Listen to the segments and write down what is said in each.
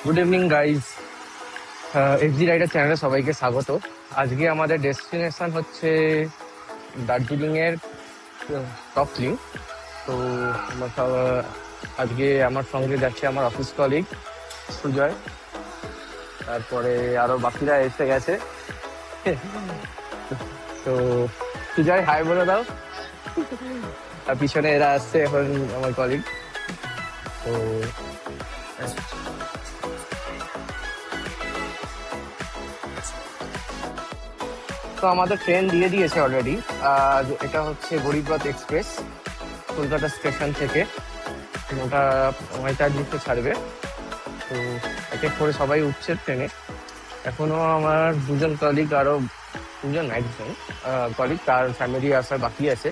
Good evening guys, FG rider চ্যানেলে সবাইকে স্বাগত। আজকে আমাদের ডেস্টিনেশন হচ্ছে দার্জিলিং এর টপলিং। তো আজকে আমার সঙ্গে যাচ্ছে আমার অফিস কলিগ সুজয়, তারপরে আরো বাকিরা এসে গেছে। তো সুজয় হাই বলে দাও। আর পিছনে এরা আসছে এখন আমার কলিগ। তো তো আমাদের ট্রেন দিয়ে দিয়েছে অলরেডি। আর এটা হচ্ছে গরিবরথ এক্সপ্রেস, কলকাতা স্টেশন থেকে 9:45 ছাড়বে। তো এক এক করে সবাই উঠছে ট্রেনে। এখনো আমার দুজন কলিগ, আরো একজন কলিগ তার ফ্যামিলি আসার বাকি আছে।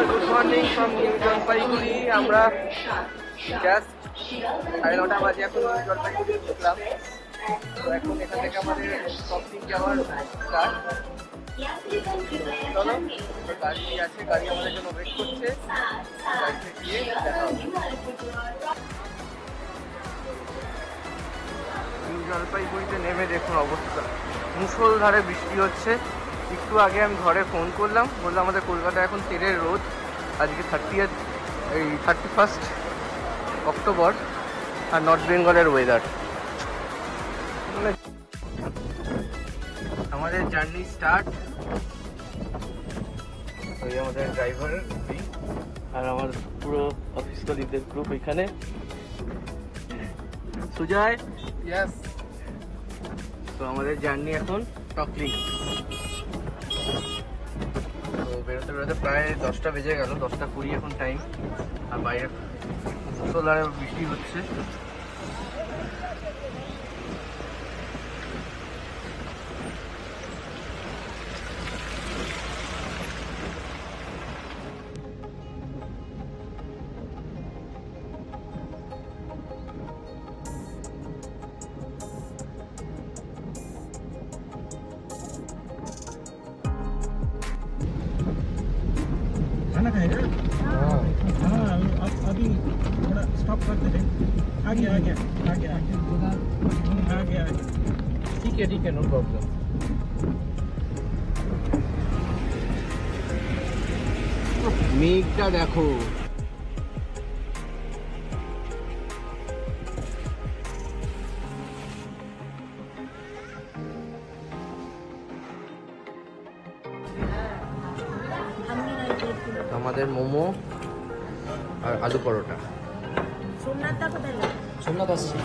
Good morning from new Jalpaiguri. আমরা জাস্ট 9:30 বাজে এখন নিউ জলপাইগুড়ি ঢুকলাম। তো এখন এখান থেকে আমাদের শপিং যাওয়ার স্টার্ট। চলো, গাড়ি আছে, গাড়ি আমাদের জন্য ওয়েট করছে। গাড়িতে গিয়ে দেখা হবে। নিউ জলপাইগুড়িতে নেমে দেখুন অবস্থা, মুষলধারে বৃষ্টি হচ্ছে। একটু আগে আমি ঘরে ফোন করলাম, বললাম আমাদের কলকাতায় এখন তেলের রোদ। আজকে 31 অক্টোবর, আর নর্থ বেঙ্গলের ওয়েদার। আমাদের জার্নি স্টার্ট। ওই আমাদের ড্রাইভার আর আমার পুরো অফিস কলিগদের গ্রুপ এখানে। সুজয়, ইয়েস। তো আমাদের জার্নি এখন টপলিং। তো বেরোতে বেরোতে প্রায় 10টা বেজে গেল, 10:20 এখন টাইম। আর বাইরে মুষলধারে বৃষ্টি হচ্ছে। खाना खाएगा? हाँ, अब अभी थोड़ा स्टॉप कर देते। आ गया ठीक है, नो प्रॉब्लम। মেঘটা দেখো, আমাদের মোমো আর আলু পরোটা। সোমনাথ আসছে।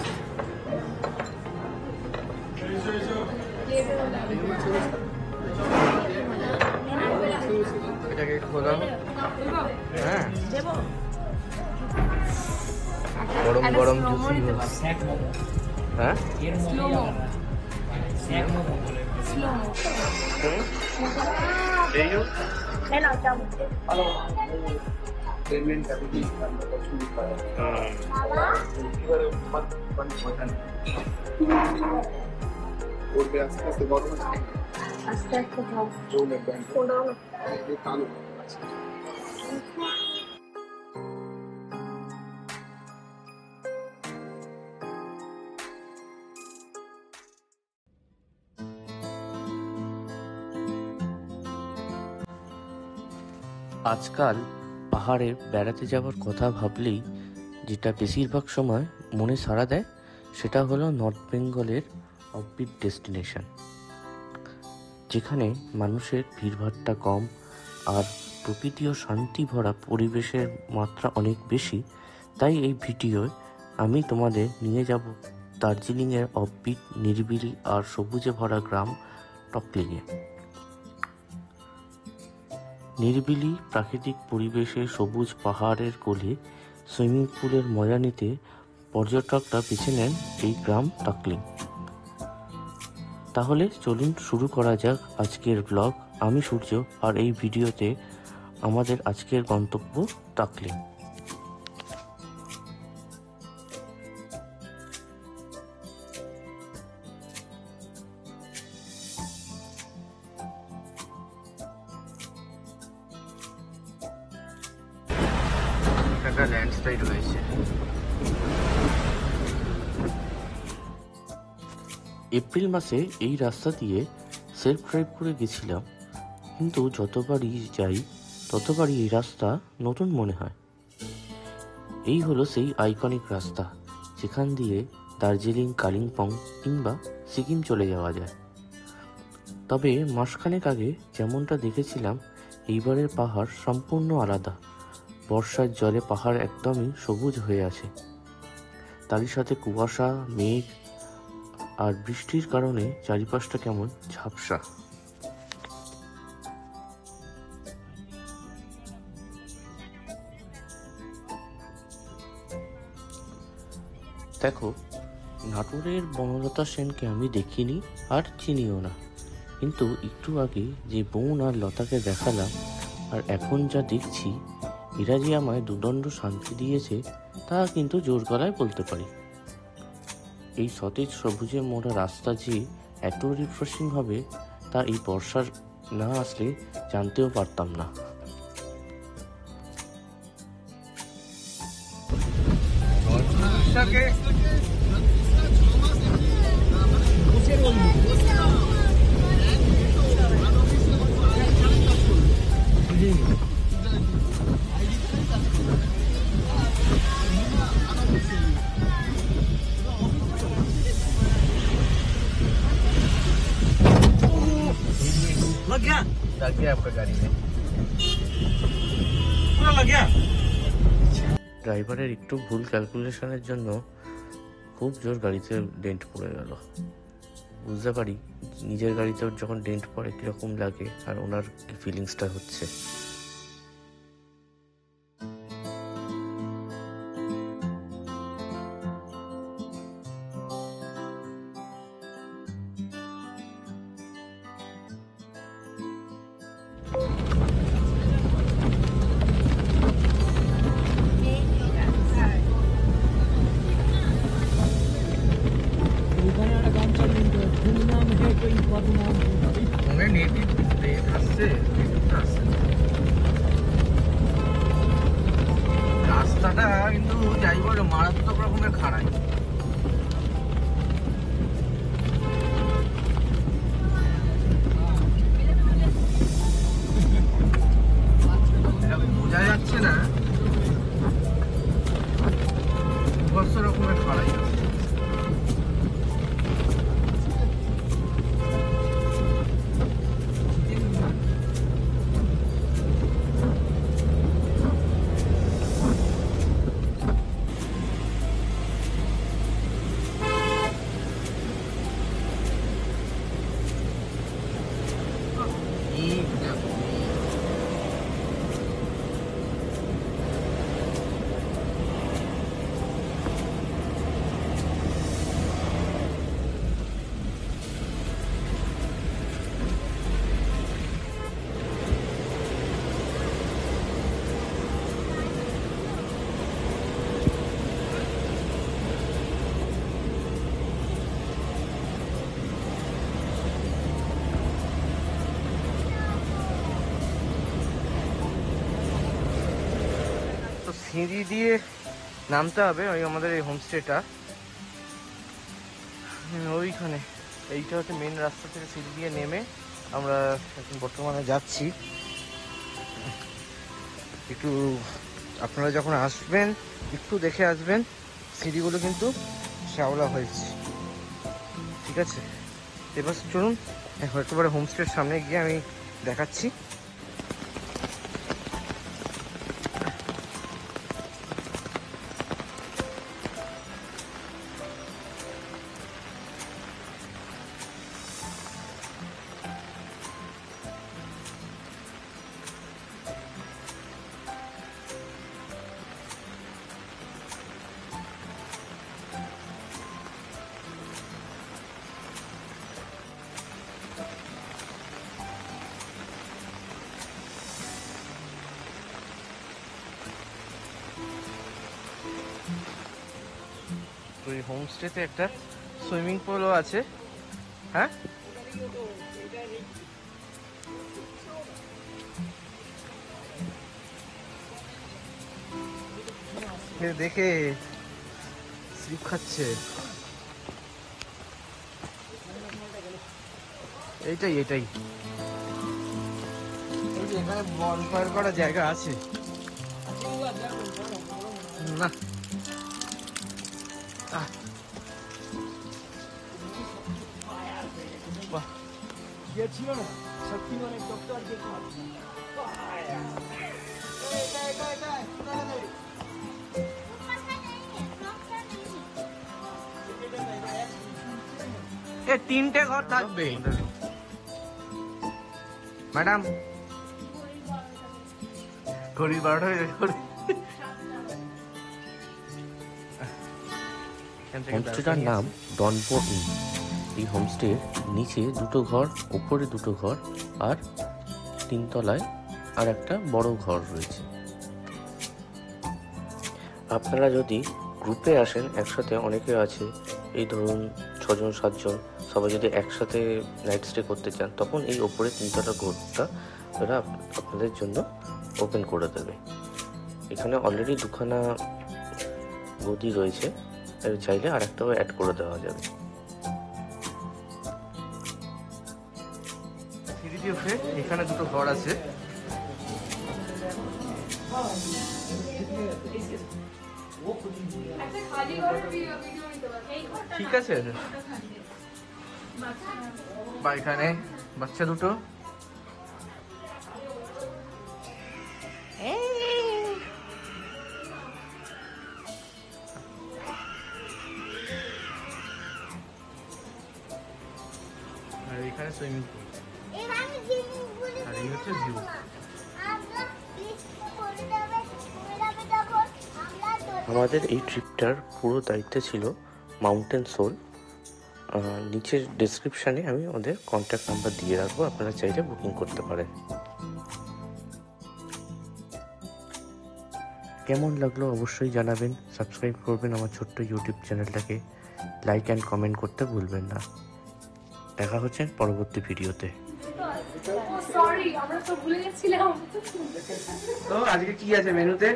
এটাকে খোলা, হ্যাঁ, গরম গরম জুসি। হ্যাঁ, আজকাল পাহাড়ে বেড়াতে যাওয়ার কথা ভাবলেই যেটা বেশিরভাগ সময় মনে সাড়া দেয় সেটা হলো নর্থ বেঙ্গলের অফবিট ডেস্টিনেশন, যেখানে মানুষের ভিড়ভাট্টা কম আর প্রকৃতি ও শান্তি ভরা পরিবেশের মাত্রা অনেক বেশি। তাই এই ভিডিওয় আমি তোমাদের নিয়ে যাব দার্জিলিংয়ের অফবিট, নিরিবিলি আর সবুজে ভরা গ্রাম টপলিংয়ে। নিরিবিলি প্রাকৃতিক পরিবেশে সবুজ পাহাড়ের কোলে সুইমিং পুলের মজা নিতে পর্যটকরা বেছে নেন এই গ্রাম টপলিং। তাহলে চলুন শুরু করা যাক আজকের ব্লগ। আমি সূর্য, আর এই ভিডিওতে আমাদের আজকের গন্তব্য টাকলিং। একটা ল্যান্ডস্লাইড হয়েছে। এপ্রিল মাসে এই রাস্তা দিয়ে সেলফ ড্রাইভ করে গেছিলাম, কিন্তু যতবারই যাই ততবারই এই রাস্তা নতুন মনে হয়। এই হলো সেই আইকনিক রাস্তা যেখান দিয়ে দার্জিলিং, কালিম্পং কিংবা সিকিম চলে যাওয়া যায়। তবে মাসখানেক আগে যেমনটা দেখেছিলাম, এইবারের পাহাড় সম্পূর্ণ আলাদা। বর্ষার জলে পাহাড় একদমই সবুজ হয়ে আছে, তারই সাথে কুয়াশা, মেঘ আর বৃষ্টির কারণে চারিপাশটা কেমন ঝাপসা। দেখো, নাটোরের বনলতা সেনকে আমি দেখিনি আর চিনিও না, কিন্তু একটু আগে যে বোন আর লতাকে দেখালাম আর এখন যা দেখছি, এরা যে আমায় দুদণ্ড শান্তি দিয়েছে তা কিন্তু জোর গলায় বলতে পারি। এই সতেজ সবুজে মোড়া রাস্তা যে এত রিফ্রেশিং হবে তা এই বর্ষার না আসলে জানতেও পারতাম না। বর্ষাকে लग गया लग गया आपका गाड़ी में। पूरा लग गया। ড্রাইভারের একটু ভুল ক্যালকুলেশনের জন্য খুব জোর গাড়িতে ডেন্ট পড়ে গেল। বুঝতে পারি নিজের গাড়িতেও যখন ডেন্ট পড়ে কীরকম লাগে আর ওনার কি ফিলিংসটা হচ্ছে। ফোনে নেটিভ আসছে, রাস্তাটা কিন্তু যাই বলে মারাত্মক রকমের খারাপ। বোঝা যাচ্ছে না, বিভৎস রকমের খারাপ। তো সিঁড়ি দিয়ে নামতে হবে ওই আমাদের এই হোমস্টেটা ওইখানে। এইটা হচ্ছে মেন রাস্তা থেকে সিঁড়ি দিয়ে নেমে আমরা এখন বর্তমানে যাচ্ছি। একটু আপনারা যখন আসবেন একটু দেখে আসবেন, সিঁড়িগুলো কিন্তু শ্যাওলা হয়েছে, ঠিক আছে? এবার চলুন একেবারে হোমস্টের সামনে গিয়ে আমি দেখাচ্ছি। দেখো এই হোমস্টেতে একটা সুইমিং পুলও আছে। হ্যাঁ, দেখে স্লিপ খাচ্ছে। এইটাই এই যে এখানে বনফায়ার করার জায়গা আছে না? বাহ, এ 3টে ঘর থাকবে ম্যাডাম। ঘড়ির 12টা হয়ে গেছে। হোমস্টেটার নাম ডনপো ইন। এই হোমস্টের নিচে 2টো ঘর, উপরে 2টো ঘর আর 3 তলায় আর একটা বড় ঘর রয়েছে। আপনারা যদি গ্রুপে আসেন, একসাথে অনেকে আছে, এই ধরুন 6 জন 7 জন, সবাই যদি একসাথে নাইট স্টে করতে চান, তখন এই ওপরে 3 তলার ঘরটা ওরা আপনাদের জন্য ওপেন করে দেবে। এখানে অলরেডি 2খানা গদি রয়েছে, চাইলে আর একটাও অ্যাড করে দেওয়া যাবে। সিঁড়ি উঠে এখানে 2টো ঘর আছে। ঠিক আছে, বা এখানে বাচ্চা 2টো। আর এখানে সুইমিং পুল, আর এই হচ্ছে ভিউ। আমাদের এই ট্রিপটার পুরো দায়িত্ব ছিল মাউন্টেন সোল। নিচের ডেসক্রিপশানে আমি ওদের কন্ট্যাক্ট নাম্বার দিয়ে রাখবো, আপনারা চাইলে বুকিং করতে পারেন। কেমন লাগলো অবশ্যই জানাবেন, সাবস্ক্রাইব করবেন আমার ছোট্ট ইউটিউব চ্যানেলটাকে, লাইক অ্যান্ড কমেন্ট করতে ভুলবেন না। দেখা হচ্ছে পরবর্তী ভিডিওতে। তো আজকে কি আছে মেনুতে?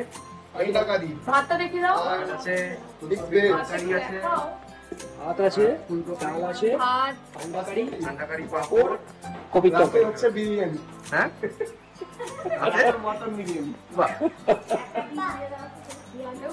ভাতটা দেখে দাও। আছে তরকারি আছে, ভাত আছে, ডাল আছে, ভাত, ঠান্ডা কারি, পাঁপড়, কপির তরকারি হচ্ছে বিরিয়ানি। হ্যাঁ আছে মটন বিরিয়ানি। বাহ। ভালো।